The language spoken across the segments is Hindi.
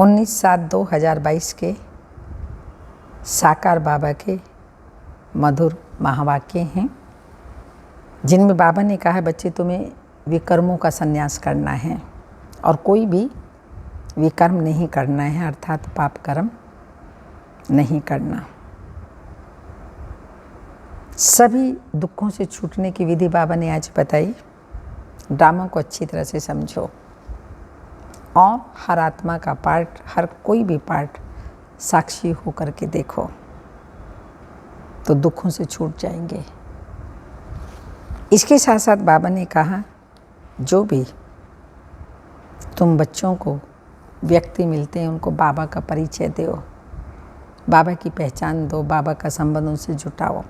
19/7/2022 के साकार बाबा के मधुर महावाक्य हैं, जिनमें बाबा ने कहा है बच्चे तुम्हें विकर्मों का संन्यास करना है और कोई भी विकर्म नहीं करना है, अर्थात पाप कर्म नहीं करना। सभी दुखों से छूटने की विधि बाबा ने आज बताई। ड्रामा को अच्छी तरह से समझो और हर आत्मा का पार्ट, हर कोई भी पार्ट साक्षी होकर के देखो तो दुखों से छूट जाएंगे। इसके साथ साथ बाबा ने कहा जो भी तुम बच्चों को व्यक्ति मिलते हैं उनको बाबा का परिचय दो, बाबा की पहचान दो, बाबा का संबंध उनसे जुटाओ।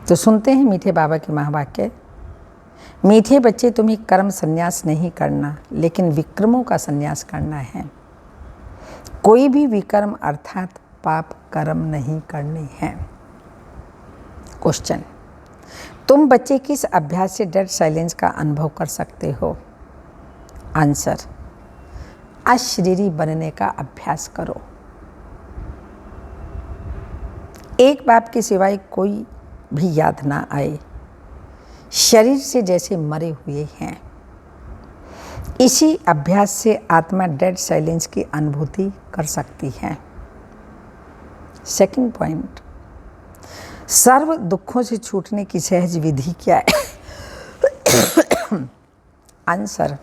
तो सुनते हैं मीठे बाबा के महावाक्य। मीठे बच्चे तुम्हें कर्म संन्यास नहीं करना, लेकिन विक्रमों का संन्यास करना है। कोई भी विकर्म अर्थात पाप कर्म नहीं करने हैं। क्वेश्चन, तुम बच्चे किस अभ्यास से डेड साइलेंस का अनुभव कर सकते हो? आंसर, अशरीरी बनने का अभ्यास करो। एक बाप के सिवाय कोई भी याद ना आए, शरीर से जैसे मरे हुए हैं। इसी अभ्यास से आत्मा डेड साइलेंस की अनुभूति कर सकती है। सेकंड पॉइंट, सर्व दुखों से छूटने की सहज विधि क्या है? आंसर,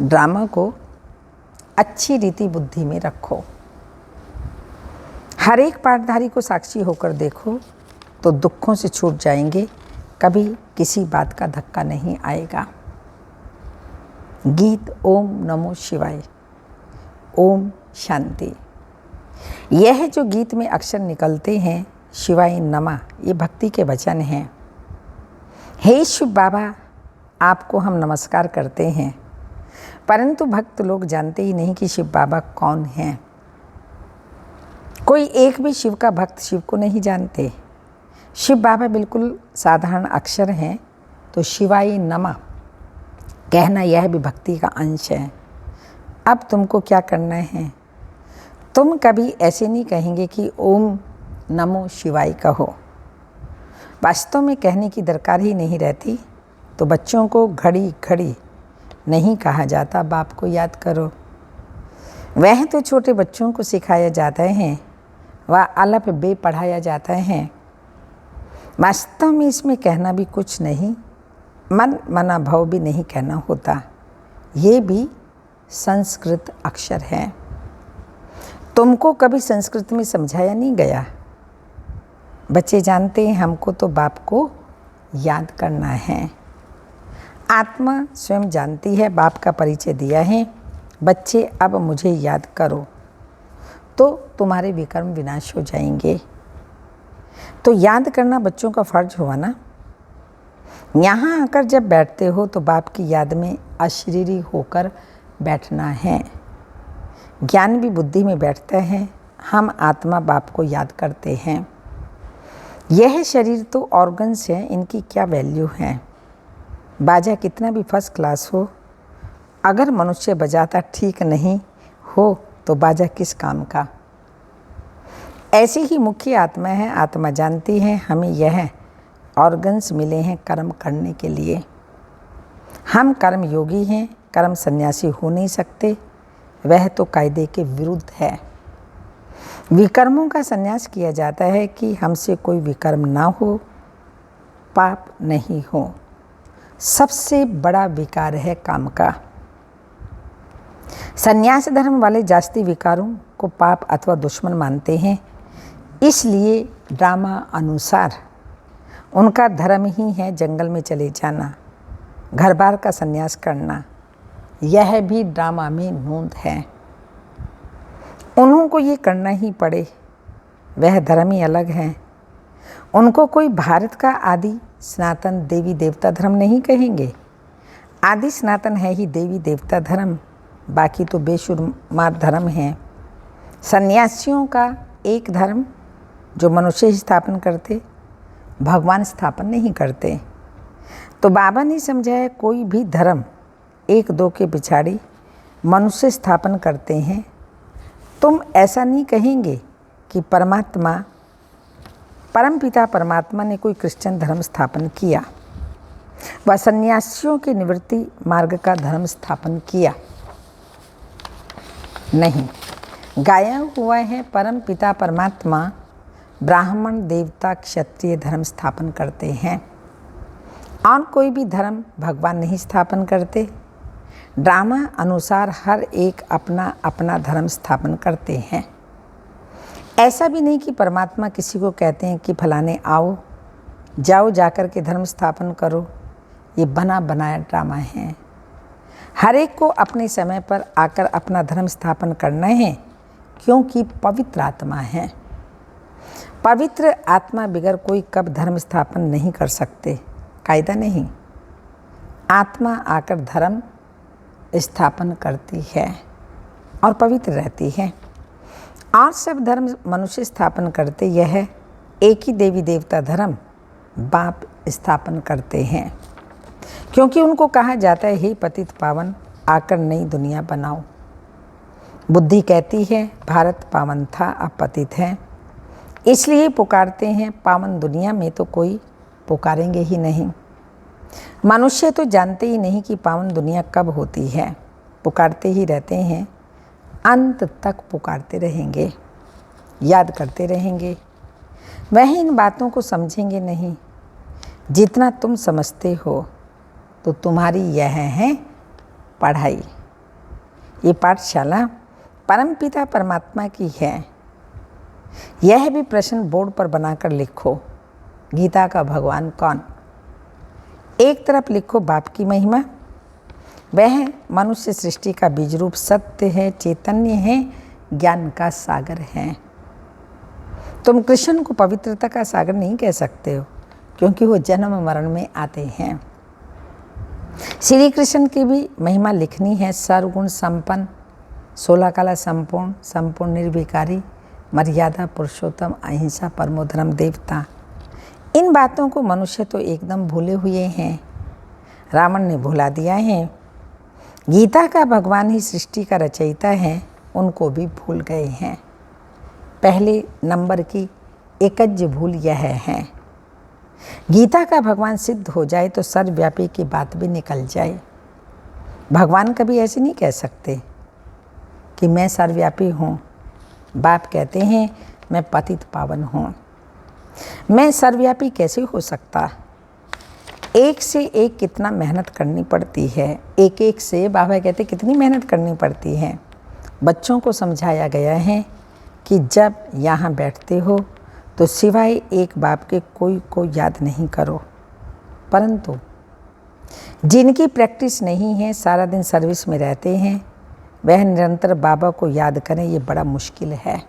ड्रामा को अच्छी रीति बुद्धि में रखो। हर एक पाठधारी को साक्षी होकर देखो तो दुखों से छूट जाएंगे, कभी किसी बात का धक्का नहीं आएगा। गीत ओम नमो शिवाय, ओम शांति। यह जो गीत में अक्षर निकलते हैं शिवाय नमा, ये भक्ति के वचन हैं। हे शिव बाबा, आपको हम नमस्कार करते हैं, परंतु भक्त लोग जानते ही नहीं कि शिव बाबा कौन हैं। कोई एक भी शिव का भक्त शिव को नहीं जानते। शिव बाबा बिल्कुल साधारण अक्षर हैं, तो शिवाय नमः कहना यह भी भक्ति का अंश है। अब तुमको क्या करना है? तुम कभी ऐसे नहीं कहेंगे कि ओम नमो शिवाय कहो। वास्तव में कहने की दरकार ही नहीं रहती। तो बच्चों को घड़ी घड़ी नहीं कहा जाता बाप को याद करो। वह तो छोटे बच्चों को सिखाया जाता है, वह अलफ बे पढ़ाया जाता है। वास्तव में इसमें कहना भी कुछ नहीं, मन मना भव भी नहीं कहना होता। ये भी संस्कृत अक्षर है। तुमको कभी संस्कृत में समझाया नहीं गया। बच्चे जानते हैं हमको तो बाप को याद करना है। आत्मा स्वयं जानती है, बाप का परिचय दिया है। बच्चे अब मुझे याद करो तो तुम्हारे विकर्म विनाश हो जाएंगे। तो याद करना बच्चों का फर्ज हुआ ना। यहाँ आकर जब बैठते हो तो बाप की याद में अशरीरी होकर बैठना है। ज्ञान भी बुद्धि में बैठता है। हम आत्मा बाप को याद करते हैं। यह शरीर तो ऑर्गन्स हैं, इनकी क्या वैल्यू है? बाजा कितना भी फर्स्ट क्लास हो, अगर मनुष्य बजाता ठीक नहीं हो तो बाजा किस काम का? ऐसी ही मुख्य आत्मा है। आत्मा जानती है हमें यह ऑर्गन्स मिले हैं कर्म करने के लिए। हम कर्म योगी हैं, कर्म सन्यासी हो नहीं सकते। वह तो कायदे के विरुद्ध है। विकर्मों का संन्यास किया जाता है कि हमसे कोई विकर्म ना हो, पाप नहीं हो। सबसे बड़ा विकार है काम का। संन्यास धर्म वाले जास्ती विकारों को पाप अथवा दुश्मन मानते हैं। इसलिए ड्रामा अनुसार उनका धर्म ही है जंगल में चले जाना, घर बार का संन्यास करना। यह भी ड्रामा में नोंद है। उन्हों को ये करना ही पड़े, वह धर्म ही अलग है। उनको कोई भारत का आदि सनातन देवी देवता धर्म नहीं कहेंगे। आदि सनातन है ही देवी देवता धर्म, बाकी तो बेशुमार धर्म हैं। सन्यासियों का एक धर्म जो मनुष्य ही स्थापन करते, भगवान स्थापन नहीं करते। तो बाबा ने समझाया कोई भी धर्म एक दो के पिछाड़ी मनुष्य स्थापन करते हैं। तुम ऐसा नहीं कहेंगे कि परमपिता परमात्मा ने कोई क्रिश्चियन धर्म स्थापन किया, वह सन्यासियों के निवृत्ति मार्ग का धर्म स्थापन किया। नहीं, गाया हुआ है परम पिता परमात्मा ब्राह्मण देवता क्षत्रिय धर्म स्थापन करते हैं और कोई भी धर्म भगवान नहीं स्थापन करते। ड्रामा अनुसार हर एक अपना अपना धर्म स्थापन करते हैं। ऐसा भी नहीं कि परमात्मा किसी को कहते हैं कि फलाने आओ, जाओ जाकर के धर्म स्थापन करो। ये बना बनाया ड्रामा है। हर एक को अपने समय पर आकर अपना धर्म स्थापन करना है, क्योंकि पवित्र आत्मा है। पवित्र आत्मा बगैर कोई कब धर्म स्थापन नहीं कर सकते, कायदा नहीं। आत्मा आकर धर्म स्थापन करती है और पवित्र रहती है। और सब धर्म मनुष्य स्थापन करते, यह एक ही देवी देवता धर्म बाप स्थापन करते हैं, क्योंकि उनको कहा जाता है हे पतित पावन आकर नई दुनिया बनाओ। बुद्धि कहती है भारत पावन था अब पतित है, इसलिए पुकारते हैं। पावन दुनिया में तो कोई पुकारेंगे ही नहीं। मनुष्य तो जानते ही नहीं कि पावन दुनिया कब होती है, पुकारते ही रहते हैं। अंत तक पुकारते रहेंगे, याद करते रहेंगे। वह इन बातों को समझेंगे नहीं जितना तुम समझते हो। तो तुम्हारी यह है पढ़ाई। ये पाठशाला परमपिता परमात्मा की है। यह भी प्रश्न बोर्ड पर बनाकर लिखो, गीता का भगवान कौन। एक तरफ लिखो बाप की महिमा, वह मनुष्य सृष्टि का बीज रूप सत्य है, चैतन्य है, ज्ञान का सागर है। तुम कृष्ण को पवित्रता का सागर नहीं कह सकते हो, क्योंकि वो जन्म मरण में आते हैं। श्री कृष्ण की भी महिमा लिखनी है। सर्वगुण संपन्न, 16 कला संपूर्ण, संपूर्ण निर्विकारी, मर्यादा पुरुषोत्तम, अहिंसा परमो धर्म देवता। इन बातों को मनुष्य तो एकदम भूले हुए हैं। रावण ने भुला दिया है। गीता का भगवान ही सृष्टि का रचयिता है, उनको भी भूल गए हैं। पहले नंबर की एकज भूल यह है। गीता का भगवान सिद्ध हो जाए तो सर्वव्यापी की बात भी निकल जाए। भगवान कभी ऐसे नहीं कह सकते कि मैं सर्वव्यापी हूँ। बाप कहते हैं मैं पतित पावन हूँ। मैं सर्वव्यापी कैसे हो सकता। एक से एक कितना मेहनत करनी पड़ती है। एक एक से बाबा कहते कितनी मेहनत करनी पड़ती है। बच्चों को समझाया गया है कि जब यहाँ बैठते हो तो सिवाय एक बाप के कोई को याद नहीं करो। परंतु जिनकी प्रैक्टिस नहीं है, सारा दिन सर्विस में रहते हैं, वह निरंतर बाबा को याद करें, ये बड़ा मुश्किल है।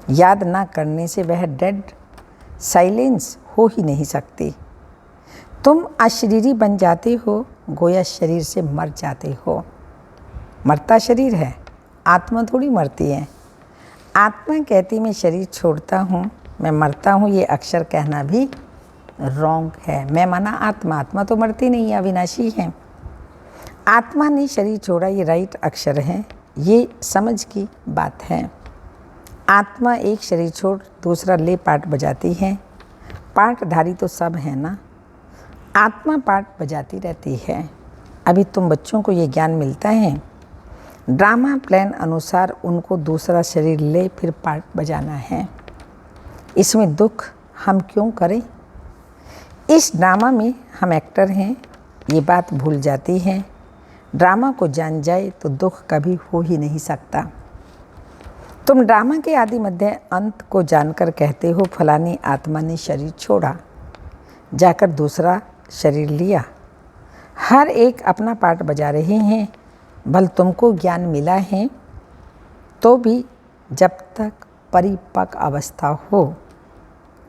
याद ना करने से वह डेड साइलेंस हो ही नहीं सकती। तुम अशरीरी बन जाते हो, गोया शरीर से मर जाते हो। मरता शरीर है, आत्मा थोड़ी मरती है। आत्मा कहती मैं शरीर छोड़ता हूँ, मैं मरता हूँ, ये अक्षर कहना भी रॉन्ग है। मैं माना आत्मा, आत्मा तो मरती नहीं है, अविनाशी है। आत्मा ने शरीर छोड़ा, ये राइट अक्षर है, ये समझ की बात है। आत्मा एक शरीर छोड़ दूसरा ले पाठ बजाती है। पाठधारी तो सब है ना, आत्मा पाठ बजाती रहती है। अभी तुम बच्चों को ये ज्ञान मिलता है। ड्रामा प्लान अनुसार उनको दूसरा शरीर ले फिर पार्ट बजाना है। इसमें दुख हम क्यों करें। इस ड्रामा में हम एक्टर हैं, ये बात भूल जाती है। ड्रामा को जान जाए तो दुख कभी हो ही नहीं सकता। तुम ड्रामा के आदि मध्य अंत को जानकर कहते हो फलानी आत्मा ने शरीर छोड़ा, जाकर दूसरा शरीर लिया। हर एक अपना पार्ट बजा रहे हैं। भल तुमको ज्ञान मिला है तो भी जब तक परिपक्व अवस्था हो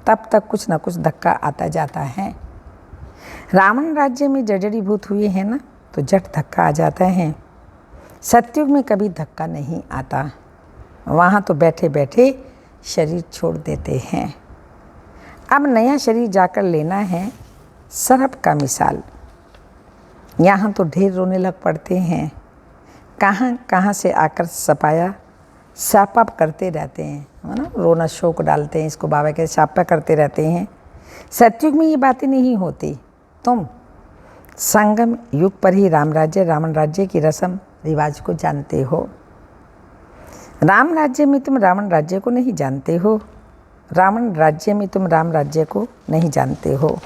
तब तक कुछ न कुछ धक्का आता जाता है। रावण राज्य में जर्जरीभूत हुए हैं ना, तो झट धक्का आ जाता है। सतयुग में कभी धक्का नहीं आता, वहाँ तो बैठे बैठे शरीर छोड़ देते हैं। अब नया शरीर जाकर लेना है। सर्प का मिसाल, यहाँ तो ढेर रोने लग पड़ते हैं। कहाँ कहाँ से आकर सपाया सापा करते रहते हैं, है ना, रोना शोक डालते हैं, इसको बाबा के सापा करते रहते हैं। सतयुग में ये बातें नहीं होती। तुम संगम युग पर ही राम राज्य रावण राज्य की रस्म रिवाज को जानते हो। राम राज्य में तुम रावण राज्य को नहीं जानते हो, रावण राज्य में तुम राम राज्य को नहीं जानते हो।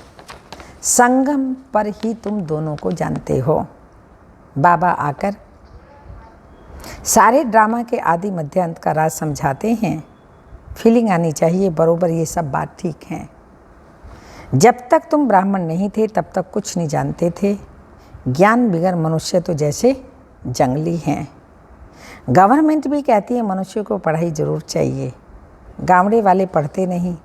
संगम पर ही तुम दोनों को जानते हो। बाबा आकर सारे ड्रामा के आदि मध्य अंत का राज समझाते हैं। फीलिंग आनी चाहिए बरोबर, ये सब बात ठीक है। जब तक तुम ब्राह्मण नहीं थे तब तक कुछ नहीं जानते थे। ज्ञान बिगर मनुष्य तो जैसे जंगली हैं। गवर्नमेंट भी कहती है मनुष्य को पढ़ाई ज़रूर चाहिए। गाँवड़े वाले पढ़ते नहीं,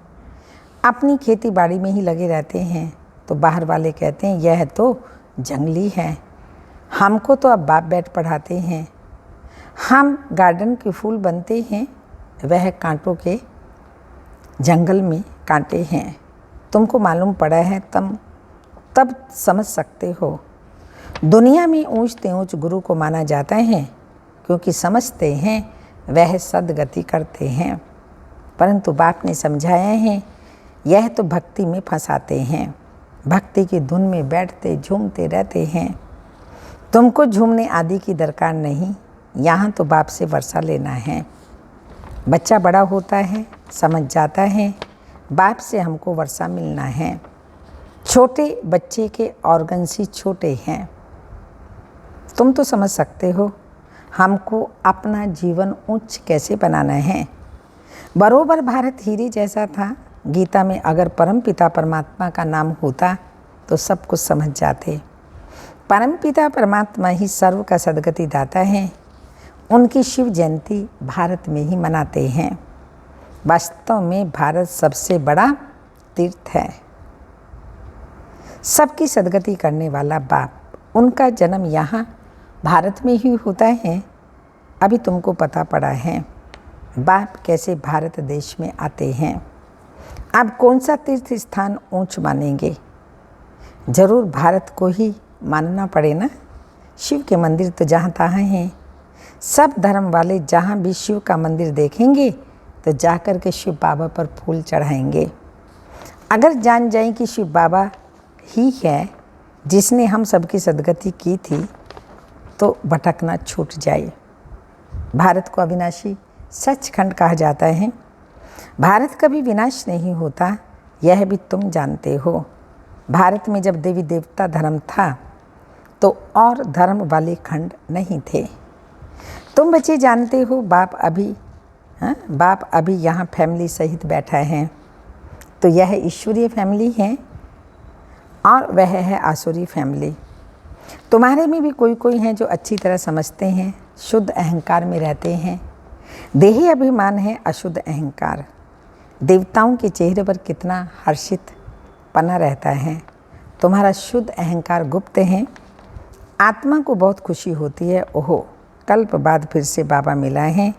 अपनी खेती बाड़ी में ही लगे रहते हैं। तो बाहर वाले कहते हैं यह तो जंगली है, हमको तो अब बाप बैठ पढ़ाते हैं। हम गार्डन के फूल बनते हैं, वह कांटों के जंगल में कांटे हैं। तुमको मालूम पड़ा है तब समझ सकते हो। दुनिया में ऊंच ते ऊंच गुरु को माना जाता है क्योंकि समझते हैं वह सद्गति करते हैं। परंतु बाप ने समझाया है यह तो भक्ति में फंसाते हैं, भक्ति की धुन में बैठते झूमते रहते हैं। तुमको झूमने आदि की दरकार नहीं, यहाँ तो बाप से वर्षा लेना है। बच्चा बड़ा होता है, समझ जाता है बाप से हमको वर्षा मिलना है। छोटे बच्चे के ऑर्गन्स ही छोटे हैं। तुम तो समझ सकते हो हमको अपना जीवन उच्च कैसे बनाना है। बरोबर भारत हीरे जैसा था। गीता में अगर परमपिता परमात्मा का नाम होता तो सब कुछ समझ जाते। परमपिता परमात्मा ही सर्व का सद्गति दाता है। उनकी शिव जयंती भारत में ही मनाते हैं। वास्तव में भारत सबसे बड़ा तीर्थ है। सबकी सद्गति करने वाला बाप, उनका जन्म यहाँ भारत में ही होता है। अभी तुमको पता पड़ा है बाप कैसे भारत देश में आते हैं। अब कौन सा तीर्थ स्थान ऊंच मानेंगे? जरूर भारत को ही मानना पड़े ना। शिव के मंदिर तो जहाँ तहाँ हैं। सब धर्म वाले जहाँ भी शिव का मंदिर देखेंगे तो जाकर के शिव बाबा पर फूल चढ़ाएंगे। अगर जान जाएं कि शिव बाबा ही है जिसने हम सबकी सद्गति की थी तो भटकना छूट जाए। भारत को अविनाशी सचखंड कहा जाता है। भारत कभी विनाश नहीं होता, यह भी तुम जानते हो। भारत में जब देवी देवता धर्म था तो और धर्म वाले खंड नहीं थे। तुम बच्चे जानते हो बाप अभी यहाँ फैमिली सहित बैठा है। तो यह ईश्वरीय फैमिली है और वह है आसुरी फैमिली। तुम्हारे में भी कोई हैं जो अच्छी तरह समझते हैं, शुद्ध अहंकार में रहते हैं। देही अभिमान है अशुद्ध अहंकार। देवताओं के चेहरे पर कितना हर्षित पना रहता है। तुम्हारा शुद्ध अहंकार गुप्त है। आत्मा को बहुत खुशी होती है, ओहो कल्प बाद फिर से बाबा मिला है,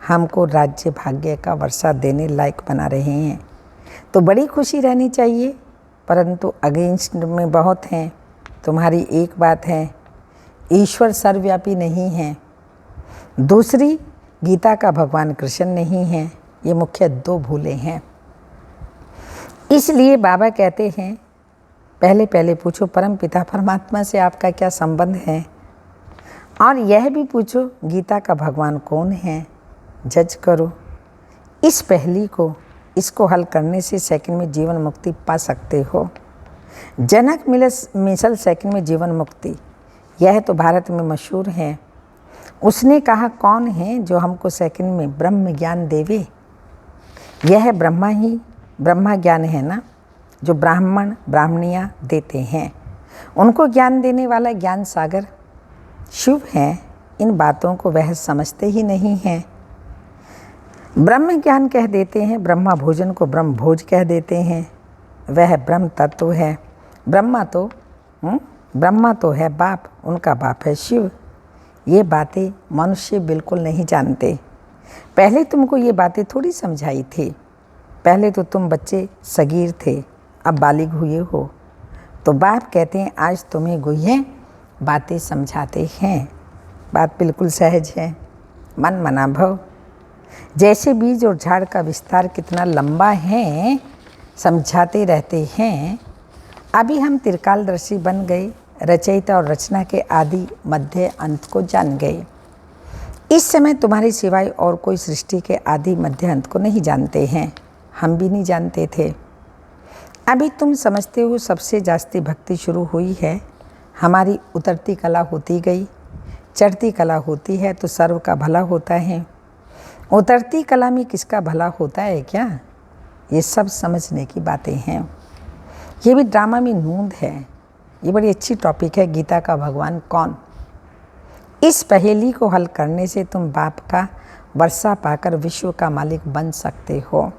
हमको राज्य भाग्य का वर्षा देने लायक बना रहे हैं। तो बड़ी खुशी रहनी चाहिए। परंतु अगेंस्ट में बहुत हैं। तुम्हारी एक बात है, ईश्वर सर्वव्यापी नहीं है। दूसरी, गीता का भगवान कृष्ण नहीं है। ये मुख्य दो भूलें हैं। इसलिए बाबा कहते हैं पहले पूछो परम पिता परमात्मा से आपका क्या संबंध है, और यह भी पूछो गीता का भगवान कौन है, जज करो। इस पहली को इसको हल करने से सेकंड में जीवन मुक्ति पा सकते हो। जनक मिसल सेकंड में जीवन मुक्ति, यह तो भारत में मशहूर है। उसने कहा कौन है जो हमको सेकंड में ब्रह्म ज्ञान देवे? यह ब्रह्मा ज्ञान है ना, जो ब्राह्मण ब्राह्मणियाँ देते हैं। उनको ज्ञान देने वाला ज्ञान सागर शिव है। इन बातों को वह समझते ही नहीं हैं। ब्रह्म ज्ञान कह देते हैं, ब्रह्मा भोजन को ब्रह्म भोज कह देते हैं। वह ब्रह्म तत्व है। ब्रह्मा तो है बाप, उनका बाप है शिव। ये बातें मनुष्य बिल्कुल नहीं जानते। पहले तुमको ये बातें थोड़ी समझाई थी। पहले तो तुम बच्चे सगीर थे, अब बालिग हुए हो। तो बाप कहते हैं आज तुम्हें गुह्य बातें समझाते हैं। बात बिल्कुल सहज है। मन मना भव। जैसे बीज और झाड़ का विस्तार कितना लंबा है समझाते रहते हैं। अभी हम त्रिकालदर्शी बन गए, रचयिता और रचना के आदि मध्य अंत को जान गए। इस समय तुम्हारे सिवाय और कोई सृष्टि के आदि मध्य अंत को नहीं जानते हैं, हम भी नहीं जानते थे। अभी तुम समझते हो सबसे जास्ती भक्ति शुरू हुई है। हमारी उतरती कला होती गई, चढ़ती कला होती है तो सर्व का भला होता है। उतरती कला में किसका भला होता है क्या? ये सब समझने की बातें हैं। ये भी ड्रामा में नूंद है। ये बड़ी अच्छी टॉपिक है, गीता का भगवान कौन। इस पहेली को हल करने से तुम बाप का वर्षा पाकर विश्व का मालिक बन सकते हो।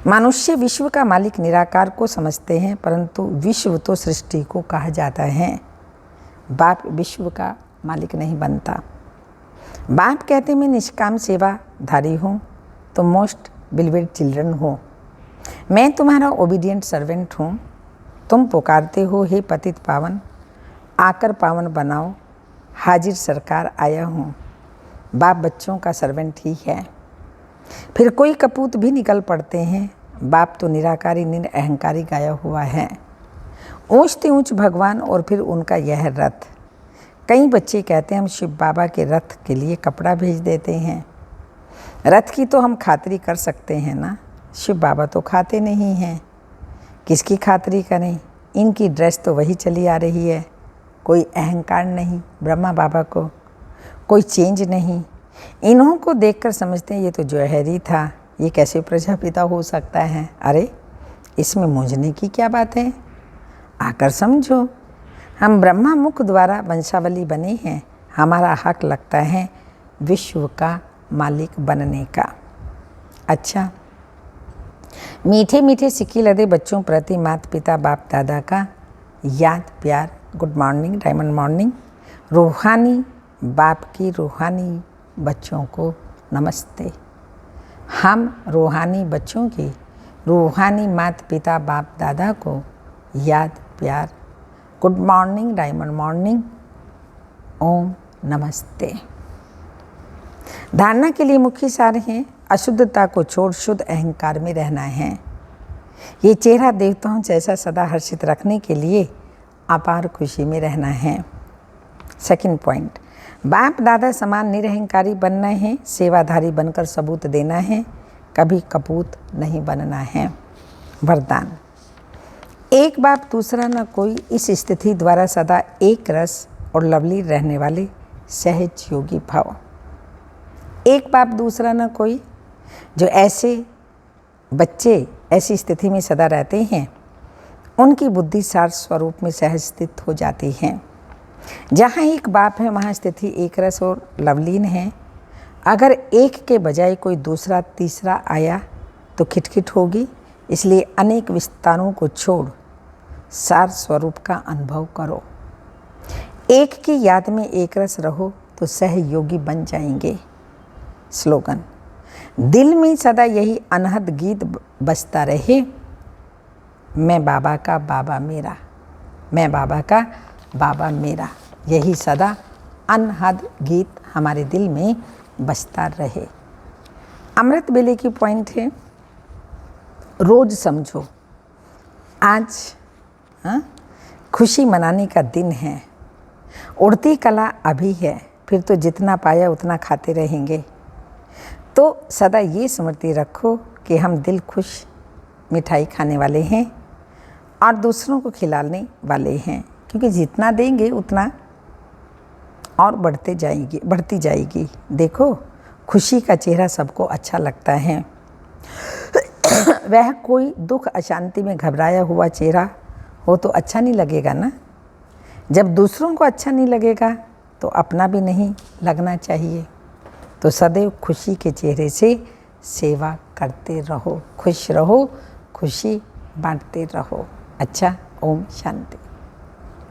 मनुष्य विश्व का मालिक निराकार को समझते हैं, परंतु विश्व तो सृष्टि को कहा जाता है। बाप विश्व का मालिक नहीं बनता। बाप कहते मैं निष्काम सेवाधारी हूँ, तुम मोस्ट बिलवेड चिल्ड्रन हो। मैं तुम्हारा ओबीडियंट सर्वेंट हूँ। तुम पुकारते हो हे पतित पावन, आकर पावन बनाओ, हाजिर सरकार आया हूँ। बाप बच्चों का सर्वेंट ही है। फिर कोई कपूत भी निकल पड़ते हैं। बाप तो निराकारी अहंकारी गाया हुआ है। ऊंचते ऊंच भगवान और फिर उनका यह रथ। कई बच्चे कहते हैं हम शिव बाबा के रथ के लिए कपड़ा भेज देते हैं। रथ की तो हम खातिरी कर सकते हैं ना, शिव बाबा तो खाते नहीं हैं। किसकी खातिरी करें? इनकी ड्रेस तो वही चली आ रही है। कोई अहंकार नहीं ब्रह्मा बाबा को, कोई चेंज नहीं। इन्हों को देखकर समझते हैं ये तो जौहरी था, ये कैसे प्रजापिता हो सकता है। अरे इसमें मूंझने की क्या बात है, आकर समझो। हम ब्रह्मा मुख द्वारा वंशावली बने हैं। हमारा हक लगता है विश्व का मालिक बनने का। अच्छा, मीठे मीठे सिक्के लदे बच्चों प्रति माता पिता बाप दादा का याद प्यार, गुड मॉर्निंग, डायमंड मॉर्निंग। रूहानी बाप की रूहानी बच्चों को नमस्ते। हम रूहानी बच्चों की रूहानी माता पिता बाप दादा को याद प्यार, गुड मॉर्निंग, डायमंड मॉर्निंग, ओम नमस्ते। धारणा के लिए मुख्य सार हैं अशुद्धता को छोड़ शुद्ध अहंकार में रहना है। ये चेहरा देवताओं जैसा सदा हर्षित रखने के लिए अपार खुशी में रहना है। सेकंड पॉइंट, बाप दादा समान निरहंकारी बनना है, सेवाधारी बनकर सबूत देना है, कभी कपूत नहीं बनना है। वरदान, एक बाप दूसरा न कोई, इस स्थिति द्वारा सदा एक रस और लवली रहने वाले सहज योगी भाव। एक बाप दूसरा न कोई, जो ऐसे बच्चे ऐसी स्थिति में सदा रहते हैं उनकी बुद्धि सार स्वरूप में सहज स्थित हो जाती है। जहाँ एक बाप है वहाँ स्थिति एक रस और लवलीन है। अगर एक के बजाय कोई दूसरा तीसरा आया तो खिटखिट होगी। इसलिए अनेक विस्तारों को छोड़ सार स्वरूप का अनुभव करो। एक की याद में एक रस रहो तो सहयोगी बन जाएंगे। स्लोगन, दिल में सदा यही अनहद गीत बजता रहे, मैं बाबा का बाबा मेरा, मैं बाबा का बाबा मेरा। यही सदा अनहद गीत हमारे दिल में बजता रहे। अमृत बेले की पॉइंट है, रोज समझो आज खुशी मनाने का दिन है। उड़ती कला अभी है, फिर तो जितना पाया उतना खाते रहेंगे। तो सदा ये स्मृति रखो कि हम दिल खुश मिठाई खाने वाले हैं और दूसरों को खिलाने वाले हैं, क्योंकि जितना देंगे उतना और बढ़ती जाएगी। देखो खुशी का चेहरा सबको अच्छा लगता है। वह कोई दुख अशांति में घबराया हुआ चेहरा हो तो अच्छा नहीं लगेगा ना। जब दूसरों को अच्छा नहीं लगेगा तो अपना भी नहीं लगना चाहिए। तो सदैव खुशी के चेहरे से सेवा करते रहो, खुश रहो, खुशी बांटते रहो। अच्छा, ओम शांति।